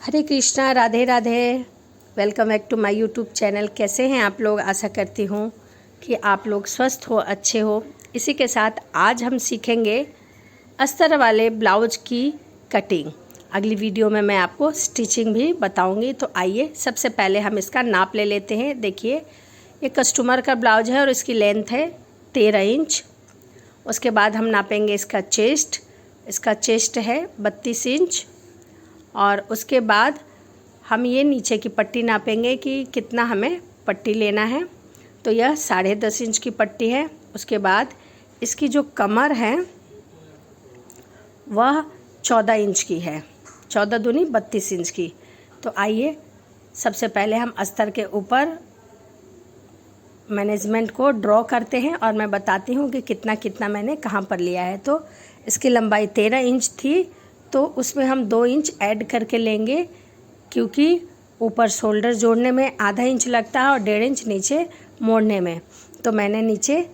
Hare Krishna, Radhe Radhe. Welcome back to my YouTube channel. कैसे हैं आप लोग? आशा करती हूँ कि आप लोग स्वस्थ हो, अच्छे हो। इसी के साथ आज हम सीखेंगे अस्तर वाले ब्लाउज की कटिंग। अगली वीडियो में मैं आपको स्टिचिंग भी बताऊंगी। तो आइए सबसे पहले हम इसका नाप ले लेते हैं। देखिए, ये कस्टमर का ब्लाउज है और इसकी लेंथ है 13 इंच। उसके बाद हम नापेंगे इसका चेस्ट। इसका चेस्ट है 32 इंच। और उसके बाद हम ये नीचे की पट्टी नापेंगे कि कितना हमें पट्टी लेना है। तो यह 10.5 इंच की पट्टी है। उसके बाद इसकी जो कमर है वह 14 इंच की है, 14 दूनी 32 इंच की। तो आइए सबसे पहले हम अस्तर के ऊपर मैनेजमेंट को ड्रॉ करते हैं और मैं बताती हूँ कि कितना कितना मैंने कहाँ पर लिया है। तो इसकी लंबाई 13 इंच थी, तो उसमें हम 2 इंच ऐड करके लेंगे, क्योंकि ऊपर शोल्डर जोड़ने में आधा इंच लगता है और 1.5 इंच नीचे मोड़ने में। तो मैंने नीचे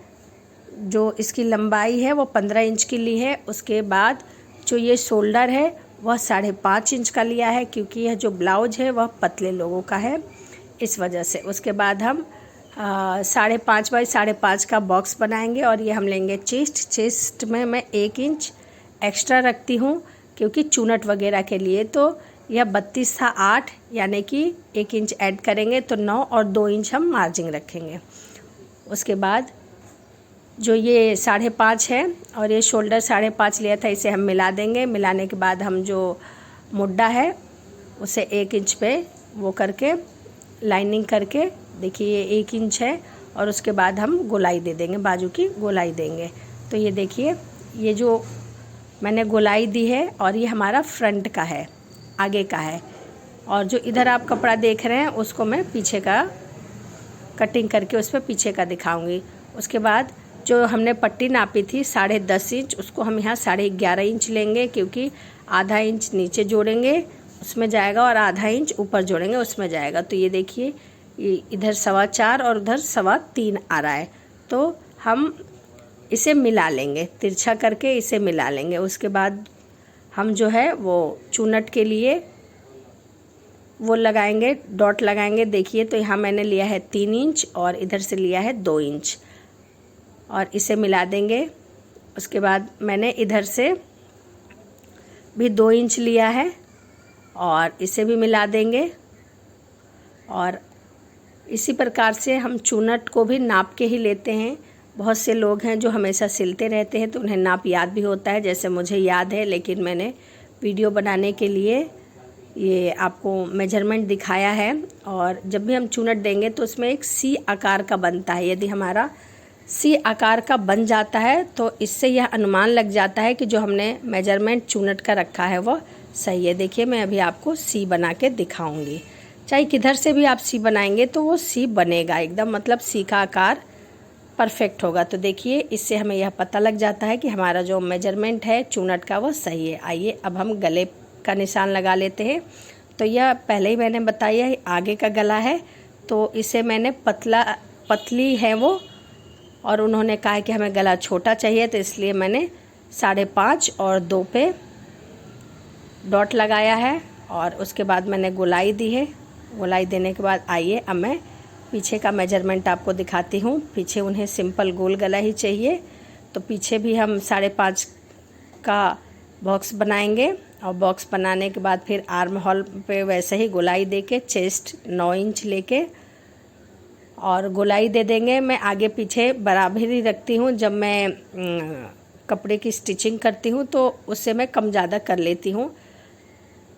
जो इसकी लंबाई है वो 15 इंच की ली है। उसके बाद जो ये शोल्डर है वह 5.5 इंच का लिया है, क्योंकि यह जो ब्लाउज है वह पतले लोगों का है, इस वजह से। उसके बाद हम 5.5 बाई 5.5 का बॉक्स बनाएंगे और ये हम लेंगे चेस्ट में मैं 1 इंच एक्स्ट्रा रखती हूँ, क्योंकि चूनट वगैरह के लिए। तो यह 32 था, 8 यानी कि 1 इंच ऐड करेंगे तो 9 और 2 इंच हम मार्जिन रखेंगे। उसके बाद जो ये 5.5 है और ये शोल्डर 5.5 लिया था, इसे हम मिला देंगे। मिलाने के बाद हम जो मुड्डा है उसे 1 इंच पे वो करके लाइनिंग करके, देखिए ये 1 इंच है। और उसके बाद हम गोलाई दे देंगे, बाजू की गोलाई देंगे। तो ये देखिए, ये जो मैंने गोलाई दी है और ये हमारा फ्रंट का है, आगे का है। और जो इधर आप कपड़ा देख रहे हैं उसको मैं पीछे का कटिंग करके उस पर पीछे का दिखाऊंगी। उसके बाद जो हमने पट्टी नापी थी 10.5 इंच, उसको हम यहाँ 11.5 इंच लेंगे, क्योंकि आधा इंच नीचे जोड़ेंगे उसमें जाएगा और आधा इंच ऊपर जोड़ेंगे उसमें जाएगा। तो ये देखिए, ये इधर 4.25 और उधर 3.25 आ रहा है। तो हम इसे मिला लेंगे, तिरछा करके इसे मिला लेंगे। उसके बाद हम जो है वो चूनट के लिए वो लगाएंगे, डॉट लगाएंगे। देखिए, तो यहाँ मैंने लिया है 3 इंच और इधर से लिया है 2 इंच और इसे मिला देंगे। उसके बाद मैंने इधर से भी 2 इंच लिया है और इसे भी मिला देंगे। और इसी प्रकार से हम चूनट को भी नाप के ही लेते हैं। बहुत से लोग हैं जो हमेशा सिलते रहते हैं तो उन्हें नाप याद भी होता है, जैसे मुझे याद है, लेकिन मैंने वीडियो बनाने के लिए ये आपको मेजरमेंट दिखाया है। और जब भी हम चूनट देंगे तो उसमें एक सी आकार का बनता है। यदि हमारा सी आकार का बन जाता है तो इससे यह अनुमान लग जाता है कि जो हमने मेजरमेंट चूनट का रखा है वह सही है। देखिए, मैं अभी आपको सी बना के दिखाऊंगी। चाहे किधर से भी आप सी बनाएंगे तो वो सी बनेगा एकदम, मतलब सी का आकार परफेक्ट होगा। तो देखिए, इससे हमें यह पता लग जाता है कि हमारा जो मेजरमेंट है चूनट का वो सही है। आइए अब हम गले का निशान लगा लेते हैं। तो यह पहले ही मैंने बताया है, आगे का गला है, तो इसे मैंने पतली है वो, और उन्होंने कहा कि हमें गला छोटा चाहिए, तो इसलिए मैंने 5.5 और 2 पे डॉट लगाया है। और उसके बाद मैंने गोलाई दी है। गोलाई देने के बाद आइए अब मैं पीछे का मेजरमेंट आपको दिखाती हूँ। पीछे उन्हें सिंपल गोल गला ही चाहिए, तो पीछे भी हम 5.5 का बॉक्स बनाएंगे। और बॉक्स बनाने के बाद फिर आर्म होल पे वैसे ही गोलाई दे के चेस्ट 9 इंच लेके और गोलाई दे देंगे। मैं आगे पीछे बराबर ही रखती हूँ। जब मैं कपड़े की स्टिचिंग करती हूँ तो उससे मैं कम ज़्यादा कर लेती हूँ।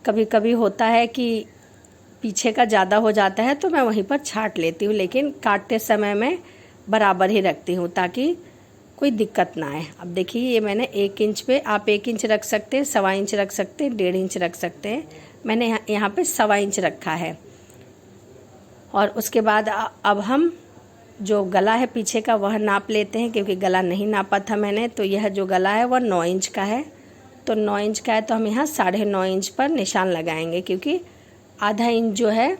कभी कभी होता है कि पीछे का ज़्यादा हो जाता है तो मैं वहीं पर छांट लेती हूँ, लेकिन काटते समय मैं बराबर ही रखती हूँ ताकि कोई दिक्कत ना आए। अब देखिए, ये मैंने 1 इंच पे, आप 1 इंच रख सकते हैं, 1.25 इंच रख सकते हैं, 1.5 इंच रख सकते हैं। मैंने यहाँ पे 1.25 इंच रखा है। और उसके बाद अब हम जो गला है पीछे का वह नाप लेते हैं, क्योंकि गला नहीं नापा था मैंने। तो यह जो गला है वह 9 इंच का है। तो 9 इंच का है तो हम यहाँ 9.5 इंच पर निशान लगाएंगे, क्योंकि आधा इंच जो है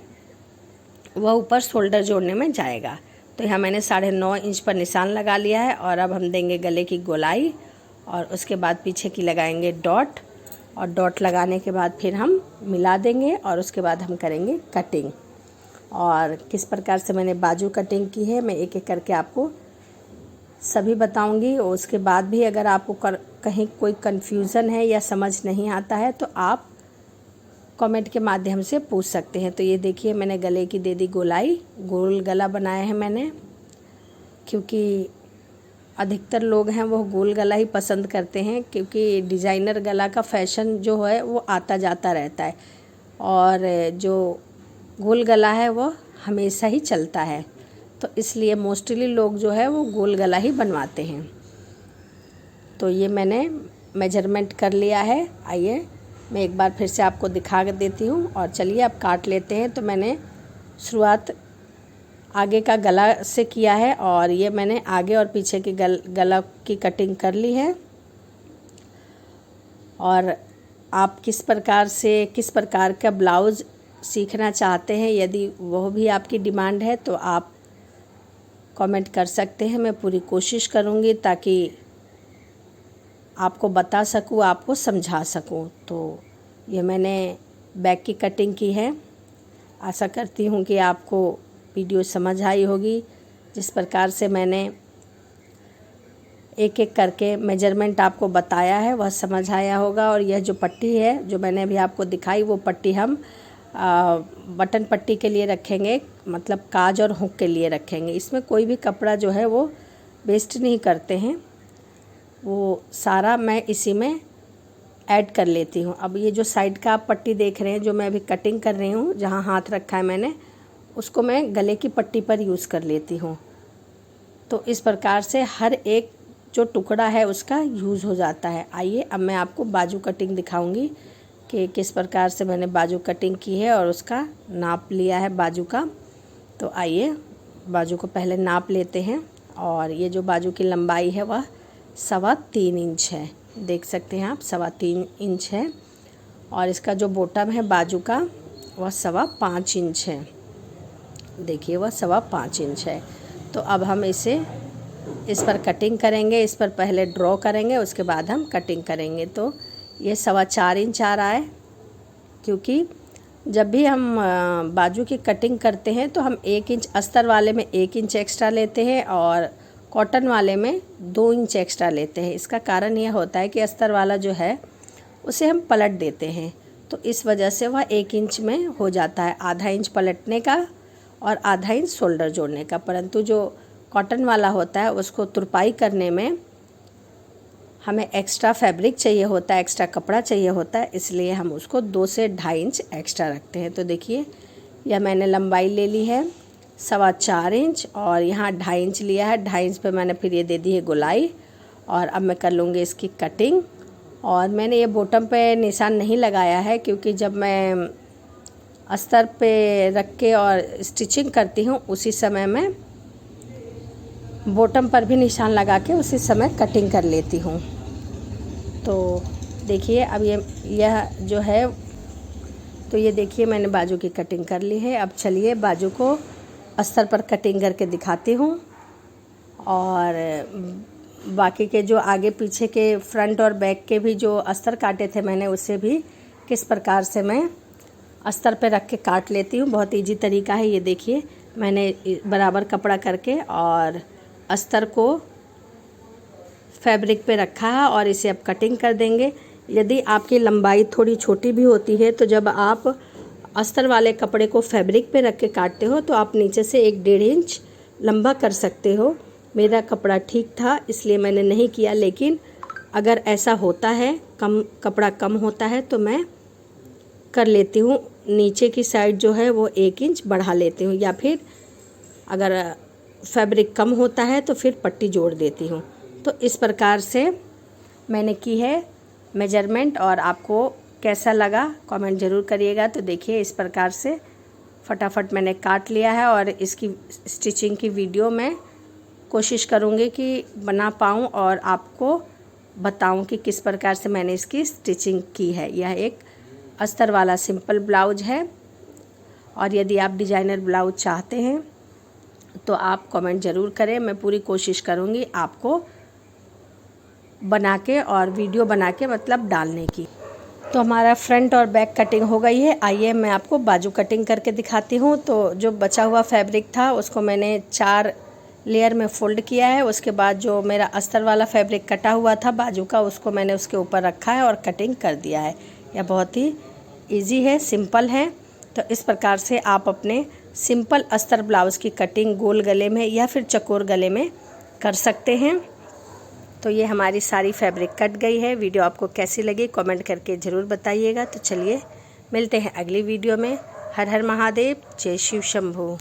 वह ऊपर शोल्डर जोड़ने में जाएगा। तो यहाँ मैंने 9.5 इंच पर निशान लगा लिया है। और अब हम देंगे गले की गोलाई और उसके बाद पीछे की लगाएंगे डॉट और डॉट लगाने के बाद फिर हम मिला देंगे और उसके बाद हम करेंगे कटिंग। और किस प्रकार से मैंने बाजू कटिंग की है मैं एक एक करके आपको सभी बताऊंगी। और उसके बाद भी अगर आपको कहीं कोई कन्फ्यूज़न है या समझ नहीं आता है तो आप कमेंट के माध्यम से पूछ सकते हैं। तो ये देखिए मैंने गले की दे दी गोलाई, गोल गला बनाया है मैंने, क्योंकि अधिकतर लोग हैं वो गोल गला ही पसंद करते हैं, क्योंकि डिज़ाइनर गला का फैशन जो है वो आता जाता रहता है और जो गोल गला है वो हमेशा ही चलता है। तो इसलिए मोस्टली लोग जो है वो गोल गला ही बनवाते हैं। तो ये मैंने मेजरमेंट कर लिया है। आइए मैं एक बार फिर से आपको दिखा देती हूँ और चलिए अब काट लेते हैं। तो मैंने शुरुआत आगे का गला से किया है और ये मैंने आगे और पीछे की गला की कटिंग कर ली है। और आप किस प्रकार का ब्लाउज़ सीखना चाहते हैं, यदि वह भी आपकी डिमांड है तो आप कमेंट कर सकते हैं। मैं पूरी कोशिश करूँगी ताकि आपको बता सकूँ, आपको समझा सकूँ। तो ये मैंने बैक की कटिंग की है। आशा करती हूँ कि आपको वीडियो समझ आई होगी। जिस प्रकार से मैंने एक एक करके मेजरमेंट आपको बताया है वह समझ आया होगा। और यह जो पट्टी है जो मैंने अभी आपको दिखाई, वो पट्टी हम बटन पट्टी के लिए रखेंगे, मतलब काज और हुक के लिए रखेंगे। इसमें कोई भी कपड़ा जो है वो वेस्ट नहीं करते हैं, वो सारा मैं इसी में ऐड कर लेती हूँ। अब ये जो साइड का आप पट्टी देख रहे हैं जो मैं अभी कटिंग कर रही हूँ, जहाँ हाथ रखा है मैंने, उसको मैं गले की पट्टी पर यूज़ कर लेती हूँ। तो इस प्रकार से हर एक जो टुकड़ा है उसका यूज़ हो जाता है। आइए अब मैं आपको बाजू कटिंग दिखाऊंगी कि किस प्रकार से मैंने बाजू कटिंग की है और उसका नाप लिया है बाजू का। तो आइए बाजू को पहले नाप लेते हैं। और ये जो बाजू की लंबाई है वह 3.25 इंच है, देख सकते हैं आप, 3.25 इंच है। और इसका जो बॉटम है बाजू का वह 5.25 इंच है, देखिए वह 5.25 इंच है। तो अब हम इस पर कटिंग करेंगे, इस पर पहले ड्रॉ करेंगे, उसके बाद हम कटिंग करेंगे। तो ये 4.25 इंच आ रहा है, क्योंकि जब भी हम बाजू की कटिंग करते हैं तो हम 1 इंच अस्तर वाले में 1 इंच एक्स्ट्रा लेते हैं और कॉटन वाले में 2 इंच एक्स्ट्रा लेते हैं। इसका कारण यह होता है कि अस्तर वाला जो है उसे हम पलट देते हैं, तो इस वजह से वह 1 इंच में हो जाता है, आधा इंच पलटने का और आधा इंच शोल्डर जोड़ने का। परंतु जो कॉटन वाला होता है उसको तुरपाई करने में हमें एक्स्ट्रा फैब्रिक चाहिए होता है, एक्स्ट्रा कपड़ा चाहिए होता है, इसलिए हम उसको 2 से 2.5 इंच एक्स्ट्रा रखते हैं। तो देखिए यह मैंने लंबाई ले ली है 4.25 इंच और यहाँ 2.5 इंच लिया है। 2.5 इंच पे मैंने फिर ये दे दी है गोलाई। और अब मैं कर लूँगी इसकी कटिंग। और मैंने ये बॉटम पे निशान नहीं लगाया है, क्योंकि जब मैं अस्तर पे रख के और स्टिचिंग करती हूँ उसी समय मैं बॉटम पर भी निशान लगा के उसी समय कटिंग कर लेती हूँ। तो देखिए अब यह जो है, तो ये देखिए मैंने बाजू की कटिंग कर ली है। अब चलिए बाजू को अस्तर पर कटिंग करके दिखाती हूँ और बाकी के जो आगे पीछे के फ्रंट और बैक के भी जो अस्तर काटे थे मैंने, उससे भी किस प्रकार से मैं अस्तर पे रख के काट लेती हूँ। बहुत इजी तरीका है। ये देखिए मैंने बराबर कपड़ा करके और अस्तर को फैब्रिक पे रखा है और इसे अब कटिंग कर देंगे। यदि आपकी लंबाई थोड़ी छोटी भी होती है तो जब आप अस्तर वाले कपड़े को फैब्रिक पे रख के काटते हो तो आप नीचे से 1-1.5 इंच लंबा कर सकते हो। मेरा कपड़ा ठीक था इसलिए मैंने नहीं किया, लेकिन अगर ऐसा होता है, कपड़ा कम होता है तो मैं कर लेती हूँ, नीचे की साइड जो है वो 1 इंच बढ़ा लेती हूँ, या फिर अगर फैब्रिक कम होता है तो फिर पट्टी जोड़ देती हूँ। तो इस प्रकार से मैंने की है मेजरमेंट। और आपको कैसा लगा कमेंट ज़रूर करिएगा। तो देखिए इस प्रकार से फटाफट मैंने काट लिया है और इसकी स्टिचिंग की वीडियो मैं कोशिश करूँगी कि बना पाऊँ और आपको बताऊँ कि किस प्रकार से मैंने इसकी स्टिचिंग की है। यह एक अस्तर वाला सिंपल ब्लाउज है और यदि आप डिजाइनर ब्लाउज चाहते हैं तो आप कमेंट ज़रूर करें। मैं पूरी कोशिश करूँगी आपको बना के और वीडियो बना के मतलब डालने की। तो हमारा फ्रंट और बैक कटिंग हो गई है। आइए मैं आपको बाजू कटिंग करके दिखाती हूँ। तो जो बचा हुआ फैब्रिक था उसको मैंने 4 लेयर में फ़ोल्ड किया है। उसके बाद जो मेरा अस्तर वाला फैब्रिक कटा हुआ था बाजू का, उसको मैंने उसके ऊपर रखा है और कटिंग कर दिया है। यह बहुत ही ईजी है, सिंपल है। तो इस प्रकार से आप अपने सिंपल अस्तर ब्लाउज़ की कटिंग गोल गले में या फिर चकोर गले में कर सकते हैं। तो ये हमारी सारी फैब्रिक कट गई है। वीडियो आपको कैसी लगी कमेंट करके ज़रूर बताइएगा। तो चलिए मिलते हैं अगली वीडियो में। हर हर महादेव, जय शिव शंभू।